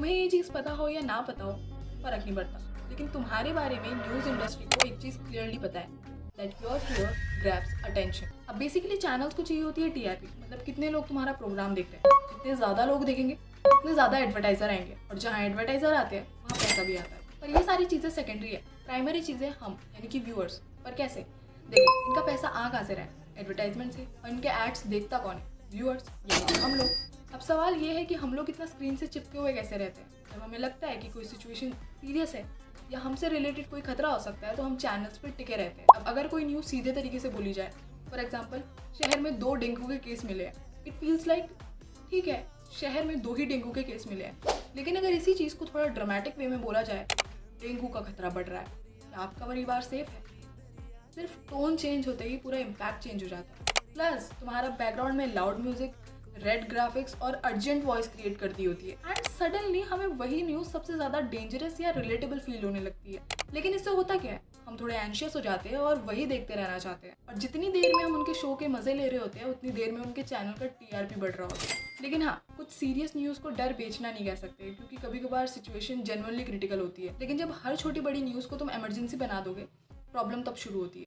तुम्हें ये चीज़ पता हो या ना पता हो फर्क नहीं पड़ता, लेकिन तुम्हारे बारे में न्यूज़ इंडस्ट्री को एक चीज़ क्लियरली पता है, that your fear grabs attention. अब बेसिकली चैनल्स को चाहिए होती है टीआरपी, मतलब कितने लोग तुम्हारा प्रोग्राम देख रहे हैं। जितने ज़्यादा लोग देखेंगे उतने ज़्यादा एडवर्टाइजर आएंगे, और जहाँ एडवर्टाइजर आते हैं वहाँ पैसा भी आता है। पर ये सारी चीज़ें सेकेंडरी है, प्राइमरी चीज़ें हम यानी कि व्यूअर्स। पर कैसे? देखो, इनका पैसा आ कहाँ से रहा है? एडवर्टाइजमेंट से। और इनके एड्स देखता कौन है? व्यूअर्स, यानी कि हम लोग। अब सवाल ये है कि हम लोग इतना स्क्रीन से चिपके हुए कैसे रहते हैं? जब हमें लगता है कि कोई सिचुएशन सीरियस है या हमसे रिलेटेड कोई खतरा हो सकता है तो हम चैनल्स पर टिके रहते हैं। अब अगर कोई न्यूज़ सीधे तरीके से बोली जाए, फॉर एग्जाम्पल शहर में 2 डेंगू के केस मिले हैं, इट फील्स लाइक ठीक है, शहर में 2 ही डेंगू के केस मिले हैं। लेकिन अगर इसी चीज़ को थोड़ा ड्रामेटिक वे में बोला जाए, डेंगू का खतरा बढ़ रहा है, क्या आपका परिवार सेफ है? सिर्फ टोन चेंज होते ही पूरा इम्पैक्ट चेंज हो जाता है। प्लस तुम्हारा बैकग्राउंड में लाउड म्यूजिक, रेड ग्राफिक्स और अर्जेंट वॉइस क्रिएट करती होती है, एंड सडनली हमें वही न्यूज़ सबसे ज़्यादा डेंजरस या रिलेटेबल फील होने लगती है। लेकिन इससे होता क्या है? हम थोड़े एंशियस हो जाते हैं और वही देखते रहना चाहते हैं। और जितनी देर में हम उनके शो के मज़े ले रहे होते हैं उतनी देर में उनके चैनल का टीआरपी बढ़ रहा होता है। लेकिन हाँ, कुछ सीरियस न्यूज़ को डर बेचना नहीं कह सकते, क्योंकि कभी कभार सिचुएशन जेन्युइनली क्रिटिकल होती है। लेकिन जब हर छोटी बड़ी न्यूज़ को तुम इमरजेंसी बना दोगे, प्रॉब्लम तब शुरू होती है।